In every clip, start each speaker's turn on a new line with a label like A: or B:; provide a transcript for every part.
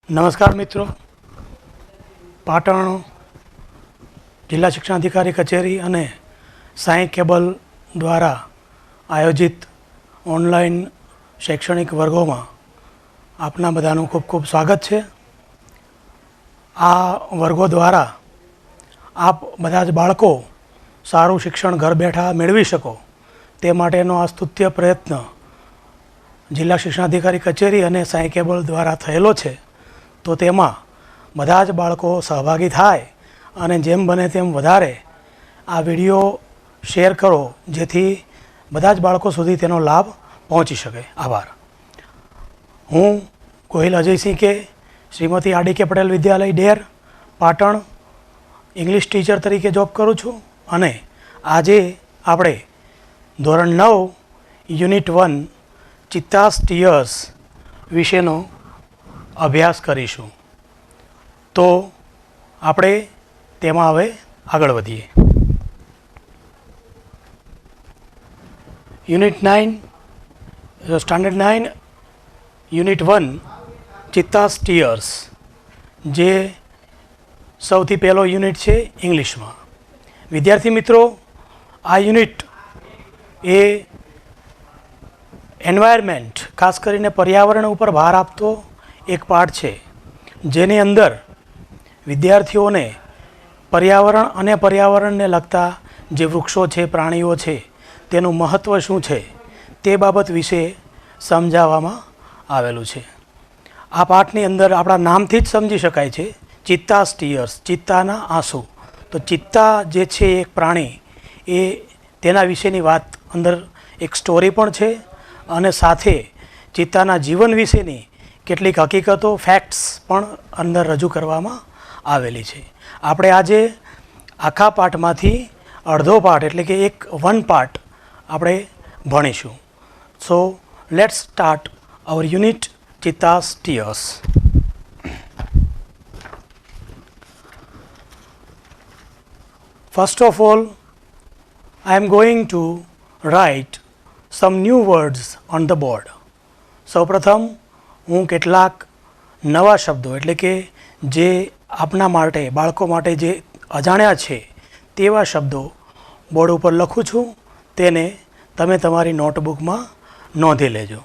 A: નમસ્કાર મિત્રો, પાટણ જિલ્લા શિક્ષણાધિકારી કચેરી અને સાંઈ કેબલ દ્વારા આયોજિત ઓનલાઈન શૈક્ષણિક વર્ગોમાં આપના બધાનું ખૂબ ખૂબ સ્વાગત છે. આ વર્ગો દ્વારા આપ બધા જ બાળકો સારું શિક્ષણ ઘર બેઠા મેળવી શકો તે માટેનો આ સ્તુત્ય પ્રયત્ન જિલ્લા શિક્ષણાધિકારી કચેરી અને સાંઈ કેબલ દ્વારા થયેલો છે. તો તેમાં બધા જ બાળકો સહભાગી થાય અને જેમ બને તેમ વધારે આ વિડીયો શેર કરો જેથી બધા જ બાળકો સુધી તેનો લાભ પહોંચી શકે. આભાર. હું ગોહિલ અજયસિંહ કે શ્રીમતી આર ડી કે પટેલ વિદ્યાલય ડેર પાટણ ઇંગ્લિશ ટીચર તરીકે જોબ કરું છું અને આજે આપણે ધોરણ 9 યુનિટ 1 ચિત્તાસ ટીયર્સ વિશેનો અભ્યાસ કરીશું. તો આપણે તેમાં હવે આગળ વધીએ. યુનિટ 9 સ્ટાન્ડર્ડ 9 યુનિટ 1 ચિત્તાસ ટીયર્સ જે સૌથી પહેલો યુનિટ છે ઇંગ્લિશમાં. વિદ્યાર્થી મિત્રો, આ યુનિટ એ એન્વાયરમેન્ટ ખાસ કરીને પર્યાવરણ ઉપર ભાર આપતો એક પાઠ છે જેની અંદર વિદ્યાર્થીઓને પર્યાવરણ અને પર્યાવરણને લગતા જે વૃક્ષો છે, પ્રાણીઓ છે, તેનું મહત્ત્વ શું છે તે બાબત વિશે સમજાવવામાં આવેલું છે. આ પાઠની અંદર આપણા નામથી જ સમજી શકાય છે, ચિત્તાસ ટીયર્સ, ચિત્તાના આંસુ. તો ચિત્તા જે છે એક પ્રાણી, એ તેના વિશેની વાત અંદર એક સ્ટોરી પણ છે અને સાથે ચિત્તાના જીવન વિશેની કેટલીક હકીકતો, ફેક્ટ્સ પણ અંદર રજૂ કરવામાં આવેલી છે. આપણે આજે આખા પાઠમાંથી અડધો પાઠ એટલે કે એક 1 પાર્ટ આપણે ભણીશું. So let's start our unit cheetah's tears. First of all, I am going to write some new words on the board. સૌપ્રથમ હું કેટલાક નવા શબ્દો એટલે કે જે આપના માટે, બાળકો માટે જે અજાણ્યા છે તેવા શબ્દો બોર્ડ ઉપર લખું છું. તેને તમે તમારી નોટબુકમાં નોંધી લેજો.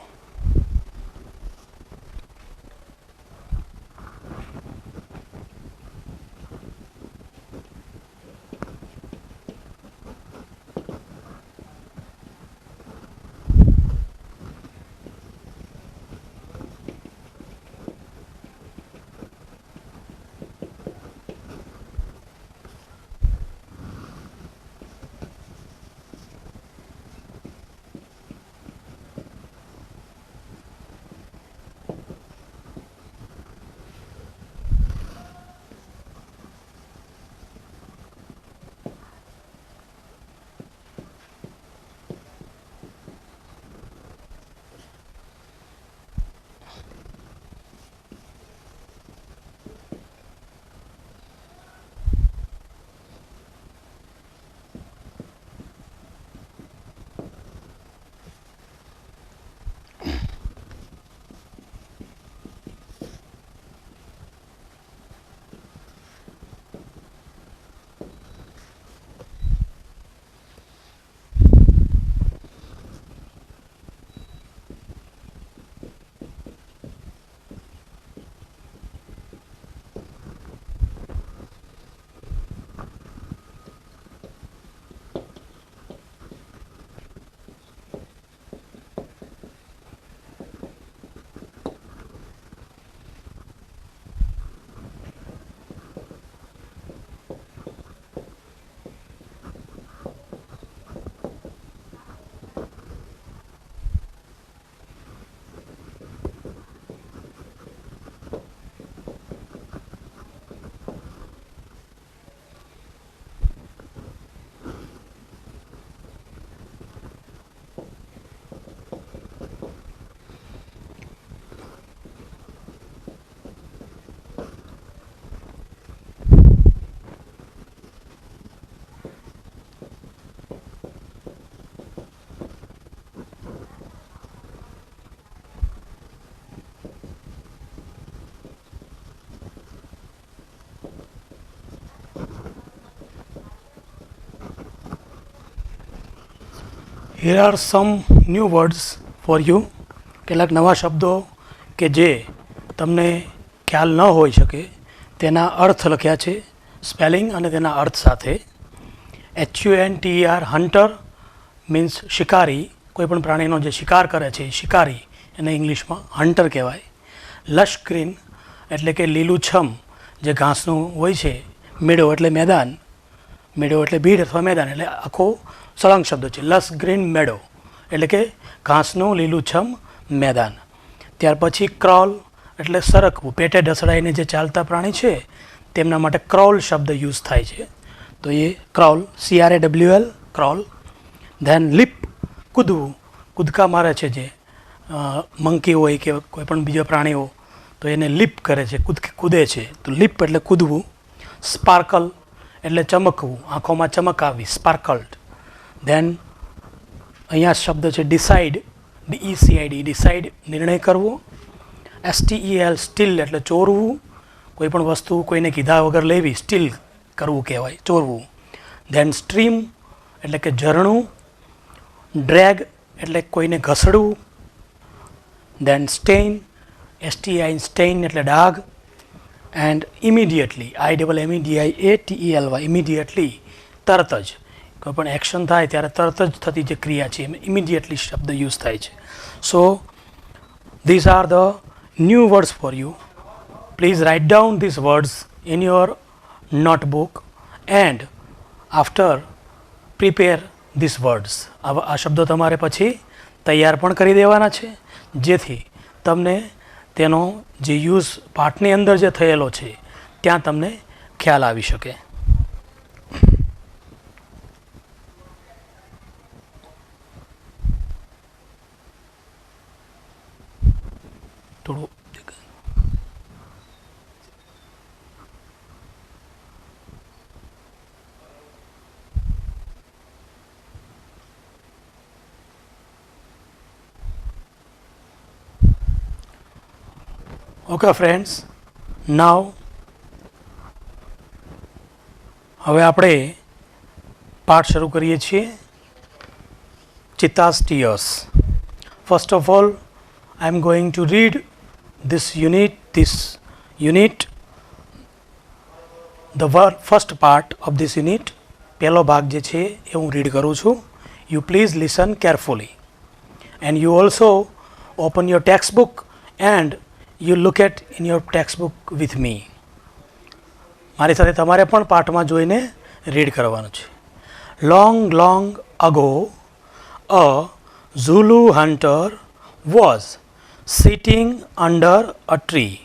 A: Here are some new words for you. કેટલાક નવા શબ્દો કે જે તમને ખ્યાલ ન હોઈ શકે તેના અર્થ લખ્યા છે સ્પેલિંગ અને તેના અર્થ સાથે. HUNTER હન્ટર મીન્સ શિકારી, કોઈપણ પ્રાણીનો જે શિકાર કરે છે શિકારી એને ઇંગ્લિશમાં હન્ટર કહેવાય. લશ ગ્રીન એટલે કે લીલુંછમ જે ઘાસનું હોય છે. મેડો એટલે મેદાન, મેડો એટલે ભીડ અથવા મેદાન, એટલે આખો સળંગ શબ્દ છે. લશ ગ્રીન મેડો એટલે કે ઘાસનું લીલુંછમ મેદાન. ત્યાર પછી ક્રોલ એટલે સરકવું, પેટે ઢસડાઈને જે ચાલતા પ્રાણી છે તેમના માટે ક્રોલ શબ્દ યુઝ થાય છે. તો એ crawl, CRAWL crawl. Then leap કૂદવું, કૂદકા મારે છે જે મંકી હોય કે કોઈ પણ બીજા પ્રાણીઓ, તો એને લીપ કરે છે, કૂદે છે, તો લીપ એટલે કૂદવું. સ્પાર્કલ એટલે ચમકવું, આંખોમાં ચમક આવી, સ્પાર્કલ્ડ. ધેન અહીંયા શબ્દ છે ડિસાઇડ, DECID ડિસાઇડ નિર્ણય કરવો. STEL સ્ટીલ એટલે ચોરવું, કોઈ પણ વસ્તુ કોઈને કીધા વગર લેવી સ્ટીલ કરવું કહેવાય, ચોરવું. ધેન સ્ટ્રીમ એટલે કે ઝરણું. ડ્રેગ એટલે કોઈને ઘસડવું. ધેન સ્ટેઇન, STEIN સ્ટેઇન એટલે ડાઘ. એન્ડ ઇમિડિયેટલી, IMMEDIATELY ઇમિડિયેટલી તરત જ, કોઈ પણ એક્શન થાય ત્યારે તરત જ થતી જે ક્રિયા છે એમાં ઇમિડિયેટલી શબ્દ યુઝ થાય છે. સો these are the new words for you. Please write down these words in your notebook and after prepare these words. આ શબ્દો તમારે પછી તૈયાર પણ કરી દેવાના છે જેથી તમને તેનો જે યુઝ પાઠની અંદર જે થયેલો છે ત્યાં તમને ખ્યાલ આવી શકે. થોડું ઓકે ફ્રેન્ડ્સ, નાવ હવે આપણે પાઠ શરૂ કરીએ છીએ. ચિત્તા's tears. First of all, I am going to read this unit. The first part of this unit, પહેલો ભાગ જે છે એ હું રીડ કરું છું. You please listen carefully and you also open your textbook and you look at in your textbook with me. મારી સાથે તમારે પણ પાઠમાં જોઈને રીડ કરવાનું છે. Long ago, a Zulu hunter was sitting under a tree.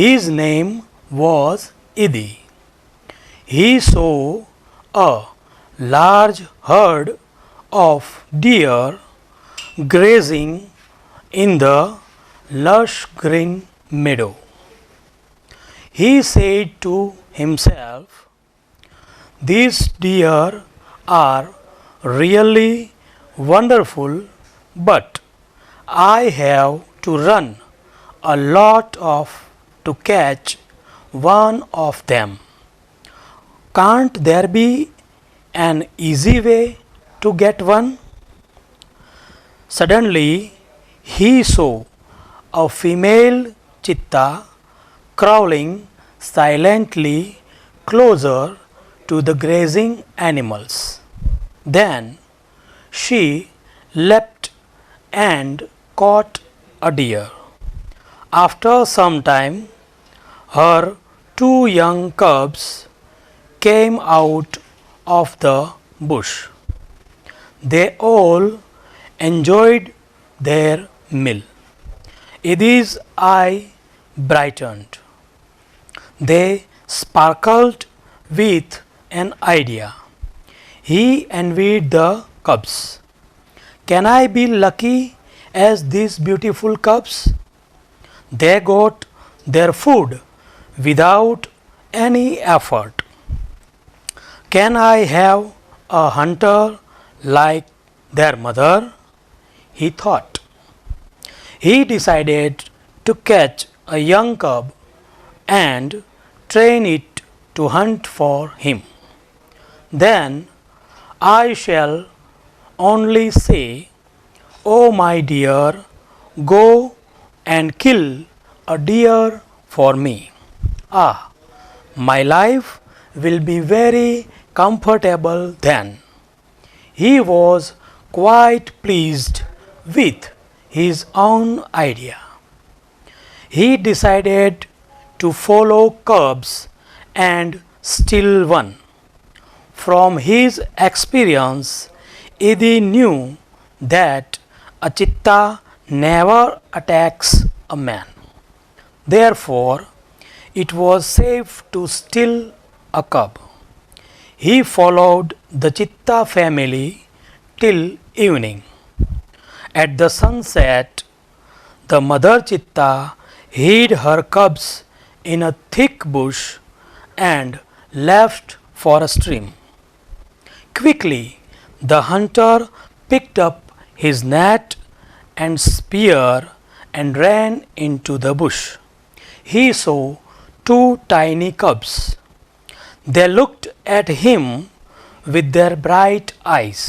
A: His name was Idi. He saw a large herd of deer grazing in the lush green meadow. He said to himself, "These deer are really wonderful, but I have to run a lot to catch one of them. Can't there be an easy way to get one?" Suddenly he saw a female cheetah crawling silently closer to the grazing animals. Then she leapt and caught a deer. After some time, her two young cubs came out of the bush. They all enjoyed their meal. Idi's eye brightened. They sparkled with an idea. He envied the cubs. "Can I be lucky as these beautiful cubs? They got their food without any effort. Can I have a hunter like their mother?" he thought. He decided to catch a young cub and train it to hunt for him. "Then I shall only say, "Oh, my dear, go and kill a deer for me. Ah, my life will be very comfortable then." He was quite pleased with his own idea. He decided to follow cubs and steal one. From his experience, Idi knew that a cheetah never attacks a man. Therefore, it was safe to steal a cub. He followed the cheetah family till evening. At the sunset, the mother cheetah hid her cubs in a thick bush and left for a stream. Quickly, the hunter picked up his net and spear and ran into the bush. He saw two tiny cubs. They looked at him with their bright eyes.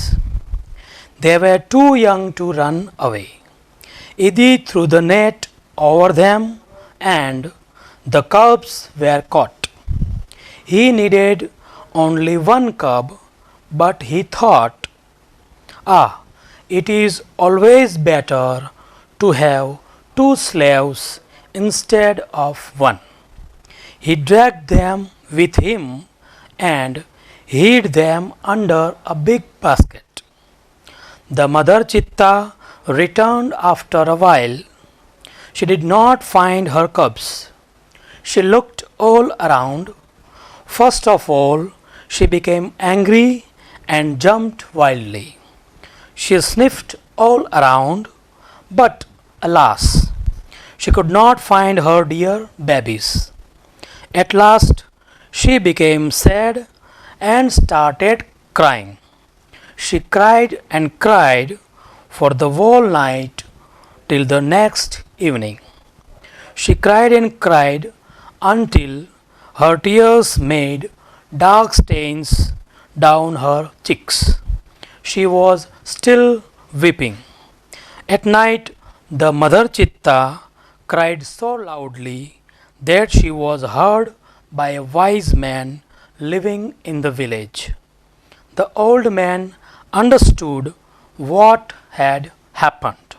A: They were too young to run away. Idi threw the net over them and the cubs were caught. He needed only one cub, but he thought, "Ah, it is always better to have two slaves instead of one." He dragged them with him and hid them under a big basket. The mother cheetah returned after a while. She did not find her cubs. She looked all around. First of all, she became angry and jumped wildly. She sniffed all around, but alas, she could not find her dear babies. At last, she became sad and started crying. She cried and cried for the whole night till the next evening. She cried and cried until her tears made dark stains down her cheeks. She was still weeping. At night, the mother cheetah cried so loudly that she was heard by a wise man living in the village. The old man understood what had happened.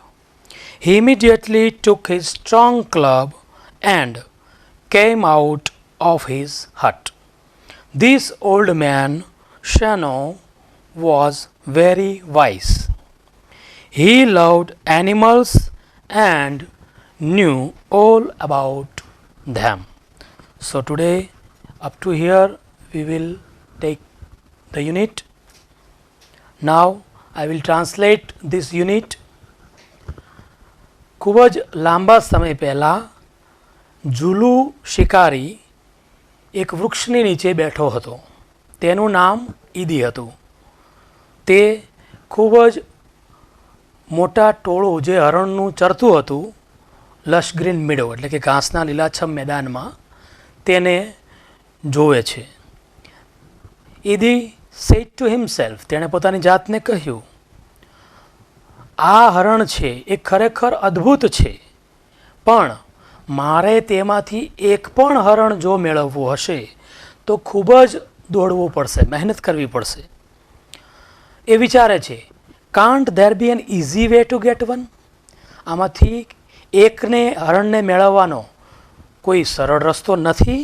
A: He immediately took his strong club and came out of his hut. This old man, Shano, was very wise. He loved animals and knew all about them. So today, up to here, we will take the unit. Now, I will translate this unit. ખૂબ જ લાંબા સમય પહેલાં ઝુલુ શિકારી એક વૃક્ષની નીચે બેઠો હતો. તેનું નામ ઈદી હતું. તે ખૂબ જ મોટા ટોળું જે હરણનું ચરતું હતું, લશ ગ્રીન મીડો એટલે કે ઘાસના લીલાછમ મેદાનમાં, તેને જોવે છે. ઈદી સેડ ટુ હિમસેલ્ફ, તેણે પોતાની જાતને કહ્યું, આ હરણ છે એ ખરેખર અદ્ભુત છે, પણ મારે તેમાંથી એક પણ હરણ જો મેળવવું હશે તો ખૂબ જ દોડવું પડશે, મહેનત કરવી પડશે. એ વિચારે છે, can't there be an easy way to get one? આમાંથી એકને હરણને મેળવવાનો કોઈ સરળ રસ્તો નથી?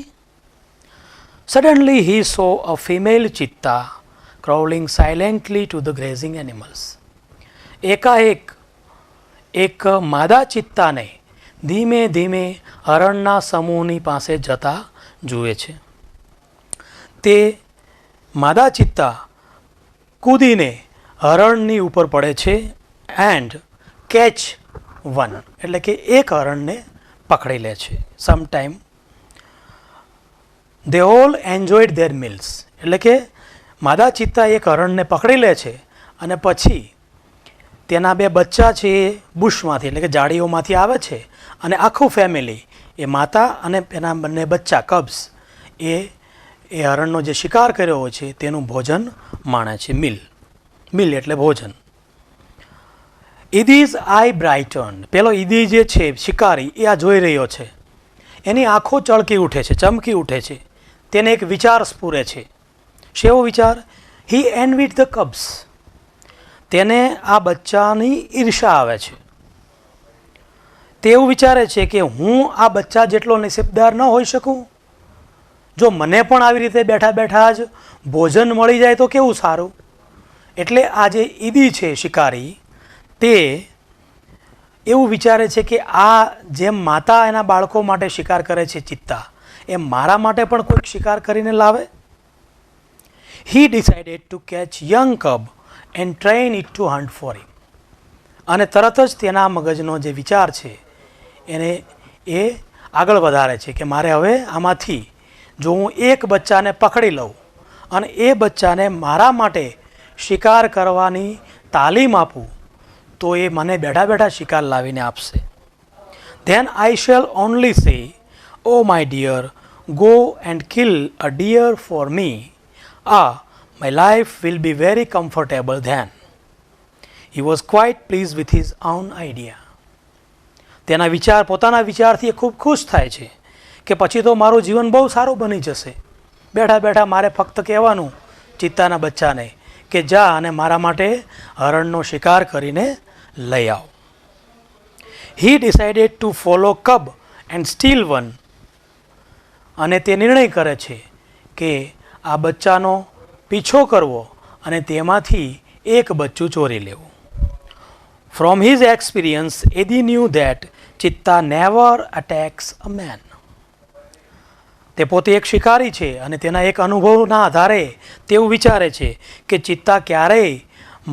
A: Suddenly he saw a female cheetah crawling silently to the grazing animals. એકાએક એક માદા ચિત્તાને ધીમે ધીમે હરણના સમૂહની પાસે જતા જુએ છે. તે માદા ચિત્તા કૂદીને હરણની ઉપર પડે છે એન્ડ કેચ વન એટલે કે એક હરણને પકડી લે છે. Some time they all enjoyed their meals એટલે કે માદા ચિત્તા એક હરણને પકડી લે છે અને પછી તેના બે બચ્ચા છે એ બુશમાંથી એટલે કે જાળીઓમાંથી આવે છે અને આખું ફેમિલી એ માતા અને એના બંને બચ્ચા કબ્સ એ હરણનો જે શિકાર કર્યો હોય છે તેનું ભોજન માણે છે. મિલ એટલે ભોજન. ઇદીઝ આઈ બ્રાઇટન, પેલો ઈદી જે છે શિકારી એ આ જોઈ રહ્યો છે, એની આંખો ચળકી ઉઠે છે, ચમકી ઉઠે છે, તેને એક વિચાર સ્ફુરે છે. શેવો વિચાર? હી એનવીડ ધ કબ્સ, તેને આ બચ્ચાની ઈર્ષા આવે છે. તે એવું વિચારે છે કે હું આ બચ્ચા જેટલો નસીબદાર ન હોઈ શકું? જો મને પણ આવી રીતે બેઠા બેઠા જ ભોજન મળી જાય તો કેવું સારું. એટલે આ જે ઈદી છે શિકારી, તે એવું વિચારે છે કે આ જેમ માતા એના બાળકો માટે શિકાર કરે છે ચિત્તા, એમ મારા માટે પણ કોઈક શિકાર કરીને લાવે. He decided to catch young cub and train it to hunt for him. અને તરત જ તેના મગજનો જે વિચાર છે એને એ આગળ વધારે છે કે મારે હવે આમાંથી જો હું એક બચ્ચાને પકડી લઉં અને એ બચ્ચાને મારા માટે શિકાર કરવાની તાલીમ આપું તો એ મને બેઠા બેઠા શિકાર લાવીને આપશે. Than I shall only say, oh my dear, go and kill a deer for me. My life will be very comfortable then. He was quite pleased with his own idea. તેના વિચાર, પોતાના વિચારથી એ ખૂબ ખુશ થાય છે કે પછી તો મારું જીવન બહુ સારું બની જશે. બેઠા બેઠા મારે ફક્ત કહેવાનું ચિત્તાના બચ્ચાને કે જા અને મારા માટે હરણનો શિકાર કરીને લઈ આવ. He decided to follow cub and steal one. અને તે નિર્ણય કરે છે કે આ બચ્ચાનો પીછો કરવો અને તેમાંથી એક બચ્ચું ચોરી લેવું. From his experience Idi knew that cheetah never attacks a man. તે પોતે એક શિકારી છે અને તેના એક અનુભવના આધારે તેવું વિચારે છે કે ચિત્તા ક્યારેય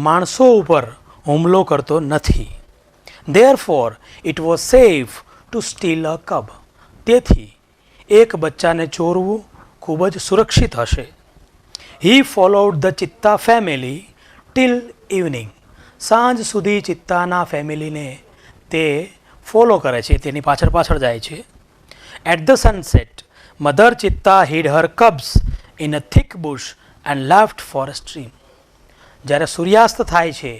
A: માણસો ઉપર હુમલો કરતો નથી. Therefore it was safe to steal a cub. તેથી એક બચ્ચાને ચોરવું ખૂબ જ સુરક્ષિત હશે. He followed the cheetah family till evening. સાંજ સુધી ચિત્તાના ફેમિલીને તે ફોલો કરે છે, તેની પાછળ પાછળ જાય છે. At the sunset mother cheetah hid her cubs in a thick bush and left for a stream. જ્યારે સૂર્યાસ્ત થાય છે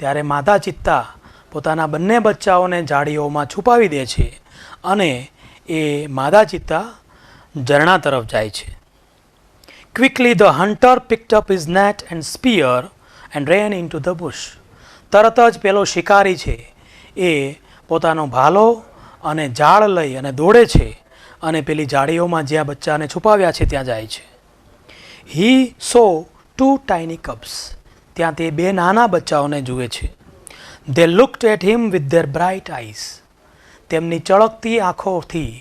A: ત્યારે માતા ચિત્તા પોતાના બંને બચ્ચાઓને ઝાડીઓમાં છુપાવી દે છે અને એ માદા ચિત્તા ઝરણા તરફ જાય છે. Quickly the hunter picked up his net and spear and ran into the bush. તરત જ પેલો શિકારી છે એ પોતાનો ભાલો અને ઝાડ લઈ અને દોડે છે અને પેલી ઝાડીઓમાં જ્યાં બચ્ચાને છુપાવ્યા છે ત્યાં જાય છે. He saw 2 tiny cubs. ત્યાં તે 2 નાના બચ્ચાઓને જુએ છે. They looked at him with their bright eyes. તેમની ચળકતી આંખોથી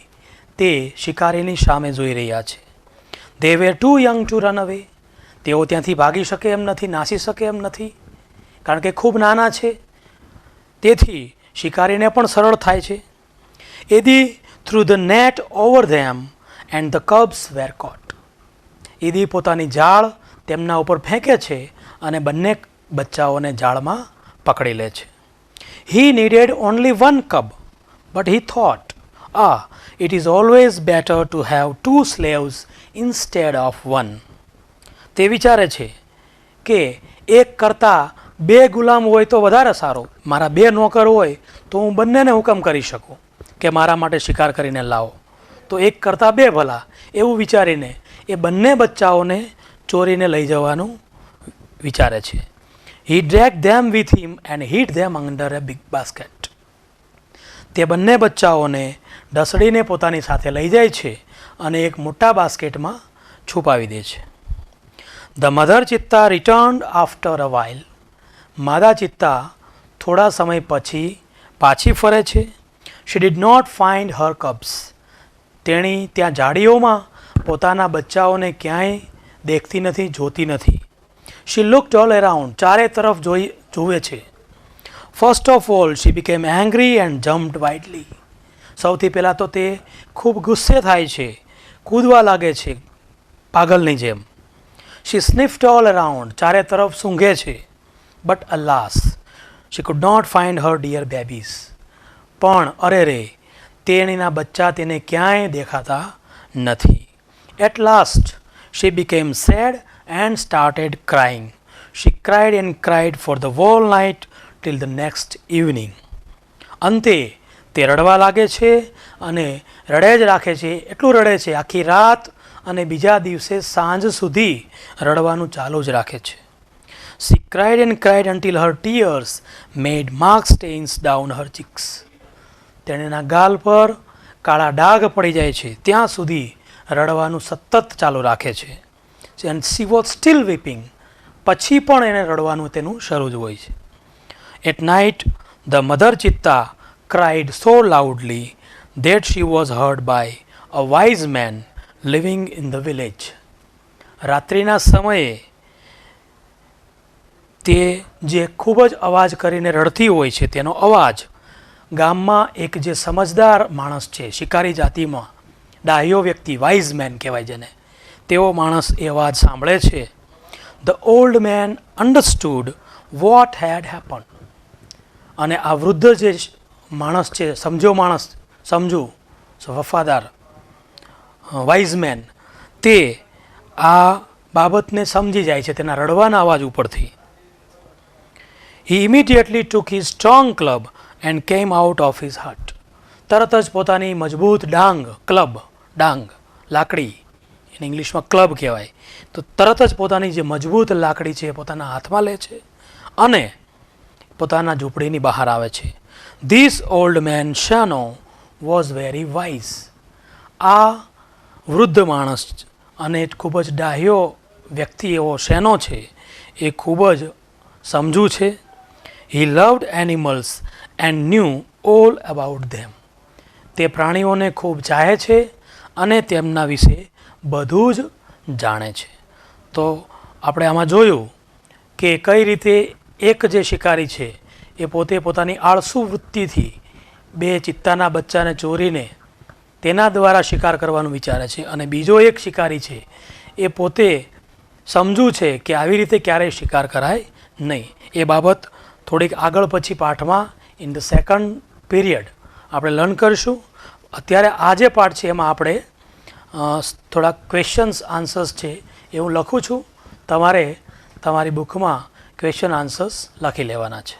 A: તે શિકારીની સામે જોઈ રહ્યા છે. They were too young to run away. તેઓ ત્યાંથી ભાગી શકે એમ નથી, નાસી શકે એમ નથી, કારણ કે ખૂબ નાના છે. તેથી શિકારીને પણ સરળ થાય છે. Idi threw the net over them and the cubs were caught. Idi પોતાની જાળ તેમના ઉપર ફેંકે છે અને બંને બચ્ચાઓને જાળમાં પકડી લે છે. He needed only 1 cub but he thought, it is always better to have 2 slaves instead of 1. તે વિચારે છે કે એક કરતાં 2 ગુલામ હોય તો વધારે સારું. મારા 2 નોકર હોય તો હું બંનેને હુકમ કરી શકું કે મારા માટે શિકાર કરીને લાવો, તો એક કરતાં 2 ભલા. એવું વિચારીને એ બંને બચ્ચાઓને ચોરીને લઈ જવાનું વિચારે છે. He drag them with him and hid them under a big basket. તે બંને બચ્ચાઓને ઢસડીને પોતાની સાથે લઈ જાય છે અને એક મોટા બાસ્કેટમાં છુપાવી દે છે. The mother cheetah returned after a while. માદા ચિત્તા થોડા સમય પછી પાછી ફરે છે. She did not find her cubs. તેણી ત્યાં ઝાડીઓમાં પોતાના બચ્ચાઓને ક્યાંય દેખતી નથી, જોતી નથી. She looked all around. ચારે તરફ જુએ છે. First of all she became angry and jumped wildly. સૌથી પહેલાં તો તે ખૂબ ગુસ્સે થાય છે, કૂદવા લાગે છે પાગલની જેમ. She sniffed all around. ચારે તરફ સૂંઘે છે. But alas she could not find her dear babies. પણ અરે રે, તેણીના બચ્ચા તેને ક્યાંય દેખાતા નથી. At last she became sad and started crying. She cried and cried for the whole night till the next evening. અંતે તે રડવા લાગે છે અને રડે જ રાખે છે, એટલું રડે છે આખી રાત અને બીજા દિવસે સાંજ સુધી રડવાનું ચાલુ જ રાખે છે. She cried and cried until her tears made mark stains down her cheeks. તેના ગાલ પર કાળા ડાઘ પડી જાય છે ત્યાં સુધી રડવાનું સતત ચાલુ રાખે છે. And she was still weeping. પછી પણ એને રડવાનું તેનું શરૂ જ હોય છે. At night, the mother Chitta cried so loudly that she was heard by a wise man living in the village. રાત્રિના સમયે તે જે ખૂબ જ અવાજ કરીને રડતી હોય છે તેનો અવાજ ગામમાં એક જે સમજદાર માણસ છે, શિકારી જાતિમાં ડાહ્યો વ્યક્તિ, વાઇઝ મેન કહેવાય જેને, તેવો માણસ એ અવાજ સાંભળે છે. The old man understood what had happened. અને આ વૃદ્ધ જે માણસ છે, સમજુ વફાદાર વાઇઝ મેન, તે આ બાબતને સમજી જાય છે તેના રડવાના અવાજ ઉપરથી. He immediately took his strong club and came out of his hut. તરત જ પોતાની મજબૂત ડાંગ લાકડી, એને ઇંગ્લિશમાં ક્લબ કહેવાય, તો તરત જ પોતાની જે મજબૂત લાકડી છે પોતાના હાથમાં લે છે અને પોતાના ઝૂંપડીની બહાર આવે છે. This old man Shano was very wise. આ વૃદ્ધ માણસ અને ખૂબ જ ડાહ્યો વ્યક્તિ એવો શેનો છે એ ખૂબ જ સમજુ છે. He loved animals and knew all about them. તે પ્રાણીઓને ખૂબ ચાહે છે અને તેમના વિશે બધું જ જાણે છે. તો આપણે આમાં જોયું કે કઈ રીતે એક જે શિકારી છે એ પોતે પોતાની આળસુ વૃત્તિથી બે ચિત્તાના બચ્ચાને ચોરીને તેના દ્વારા શિકાર કરવાનું વિચારે છે, અને બીજો એક શિકારી છે એ પોતે સમજુ છે કે આવી રીતે ક્યારેય શિકાર કરાય નહીં. એ બાબત થોડીક આગળ પછી પાઠમાં ઇન ધ સેકન્ડ પીરિયડ આપણે લર્ન કરીશું. અત્યારે આ જે પાઠ છે એમાં આપણે થોડા ક્વેશ્ચન્સ આન્સર્સ છે એ હું લખું છું, તમારે તમારી બુકમાં ક્વેશ્ચન આન્સર્સ લખી લેવાના છે.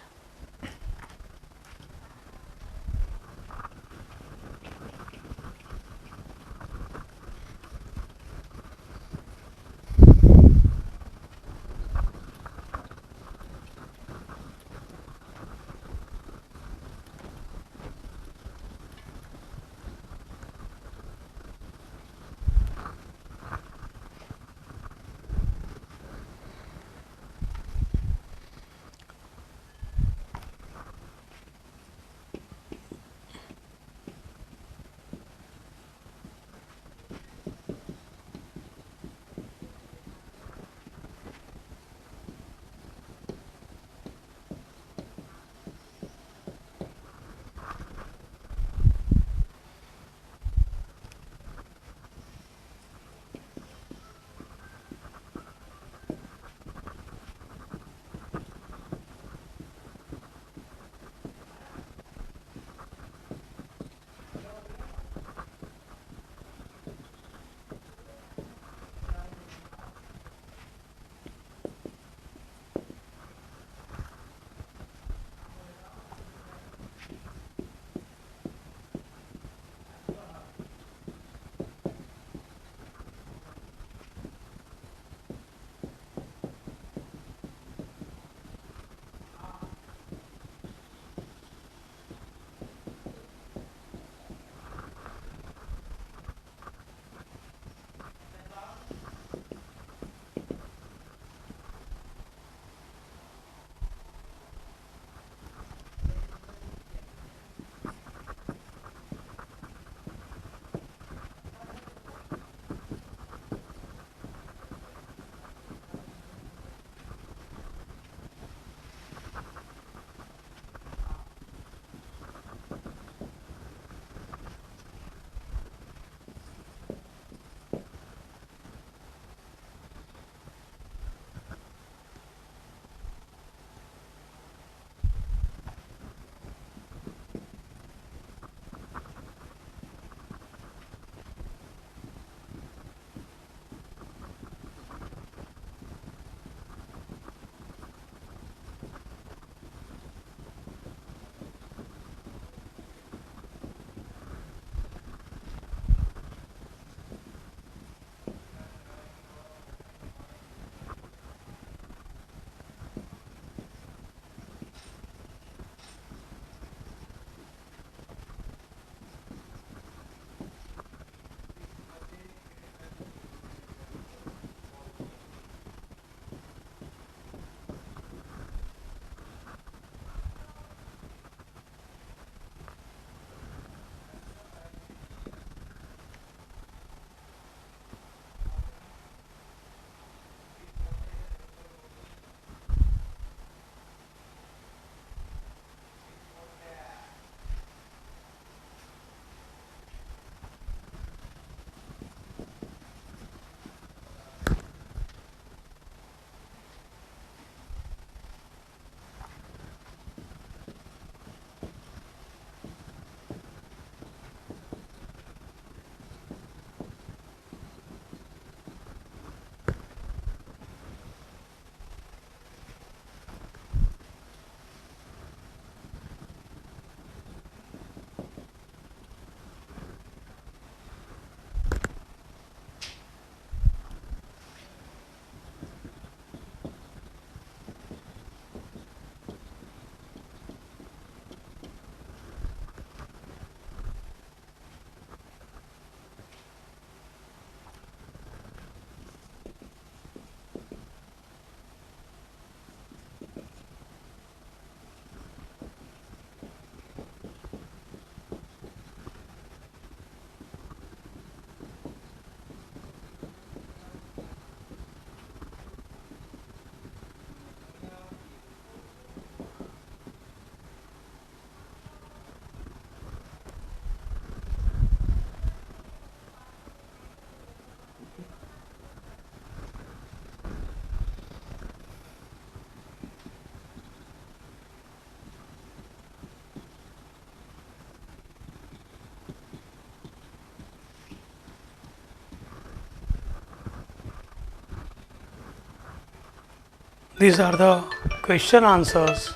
A: These are the question answers.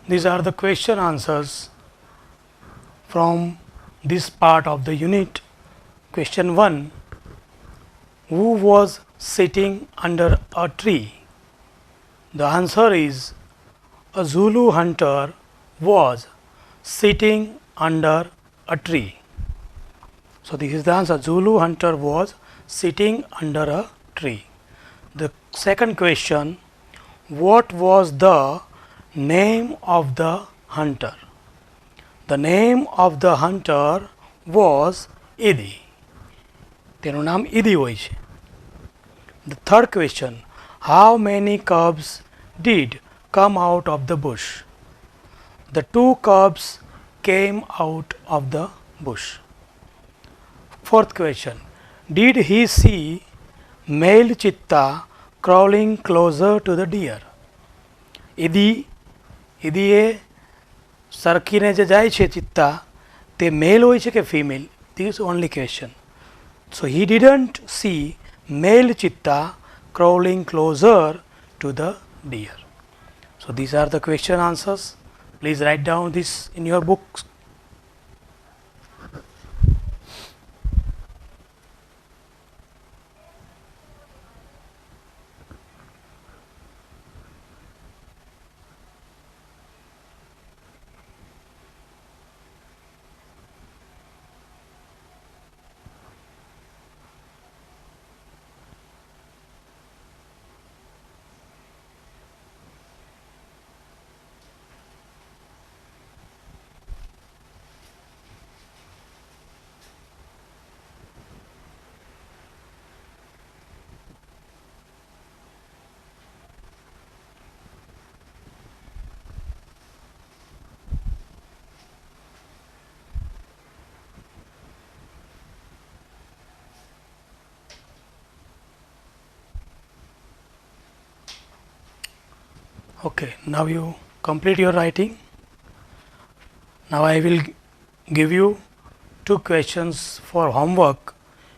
A: These are the question answers from this part of the unit. Question 1. Who was sitting under a tree? The answer is a Zulu hunter was sitting under a tree. So this is the answer. Zulu hunter was sitting under a tree. The second question, what was the name of the hunter? The name of the hunter was Idi. તેનું નામ ઈદી હોય છે. The third question, how many cubs did come out of the bush? The 2 cubs came out of the bush. Fourth question, did he see male chitta crawling closer to the deer? ઈદીએ સરકીને જે જાય છે ચિત્તા તે મેલ હોય છે કે female? This only question. So he didn't see male chitta crawling closer to the deer. So these are the question answers. Please write down this in your books. Okay, now you complete your writing. Now I will give you 2 questions for homework.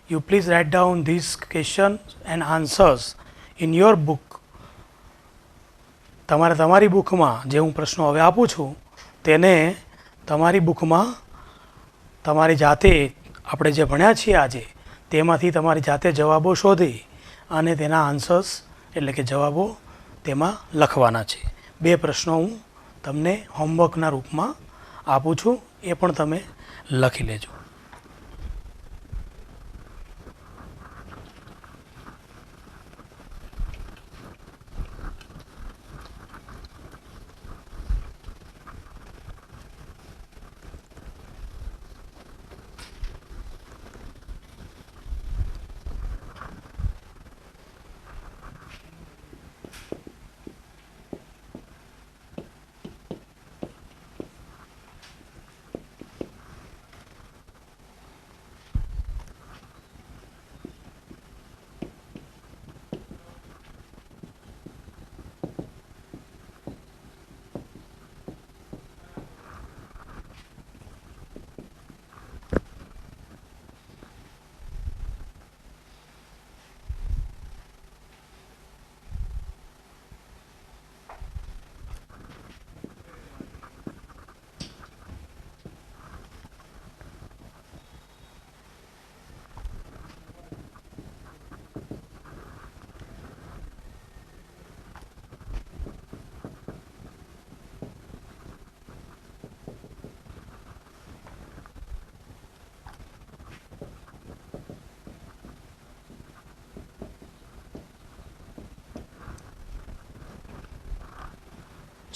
A: You please write down these questions and answers in your book. તમારે તમારી બુકમાં જે હું પ્રશ્નો હવે આપું છું તેને તમારી બુકમાં તમારી જાતે આપણે જે ભણ્યા છીએ આજે તેમાંથી તમારી જાતે જવાબો શોધી અને તેના આન્સર્સ એટલે કે જવાબો તેમાં લખવાના છે. 2 પ્રશ્નો હું તમને હોમવર્કના રૂપમાં આપું છું, એ પણ તમે લખી લેજો.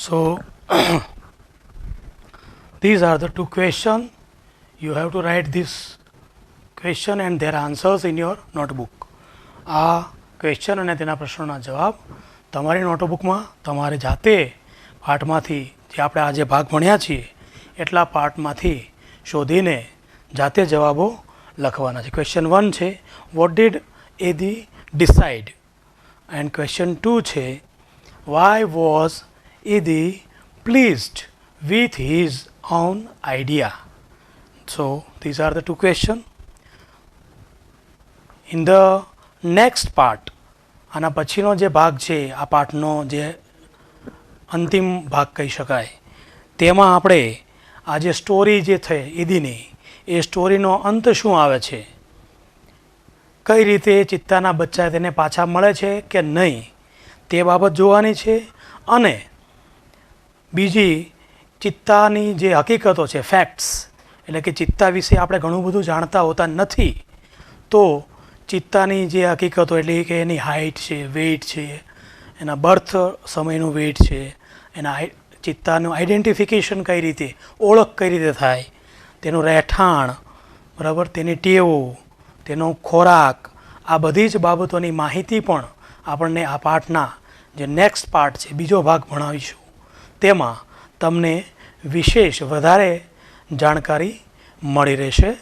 A: So these are the 2 questions. You have to write this question and their answers in your notebook. આ ક્વેશ્ચન અને તેના પ્રશ્નોના જવાબ તમારી નોટબુકમાં તમારે જાતે પાઠમાંથી જે આપણે આજે ભાગ ભણ્યા છીએ એટલા પાઠમાંથી શોધીને જાતે જવાબો લખવાના છે. ક્વેશ્ચન 1 છે, what did Idi decide? And question 2 છે, why was Idi pleased with his own idea? So these are the 2 questions. In the next part આના પછીનો જે ભાગ છે આ પાઠનો જે અંતિમ ભાગ કહી શકાય, તેમાં આપણે આ જે સ્ટોરી જે થઈ ઈદીની, એ સ્ટોરીનો અંત શું આવે છે, કઈ રીતે ચિત્તાના બચ્ચા તેને પાછા મળે છે કે નહીં તે બાબત જોવાની છે. અને બીજી ચિત્તાની જે હકીકતો છે, ફેક્ટ્સ, એટલે કે ચિત્તા વિશે આપણે ઘણું બધું જાણતા હોતા નથી, તો ચિત્તાની જે હકીકતો એટલે કે એની હાઇટ છે, વેઇટ છે, એના બર્થ સમયનું વેઇટ છે, એના ચિત્તાનું આઈડેન્ટિફિકેશન કઈ રીતે, ઓળખ કઈ રીતે થાય, તેનું રહેઠાણ, બરાબર, તેની ટેવો, તેનો ખોરાક, આ બધી જ બાબતોની માહિતી પણ આપણને આ પાઠના જે નેક્સ્ટ પાર્ટ છે, બીજો ભાગ ભણાવીશું, તેમાં તમને વિશેષ વધારે જાણકારી મળી રહેશે.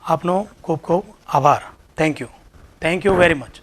A: આપનો ખૂબ ખૂબ આભાર. Thank you very much.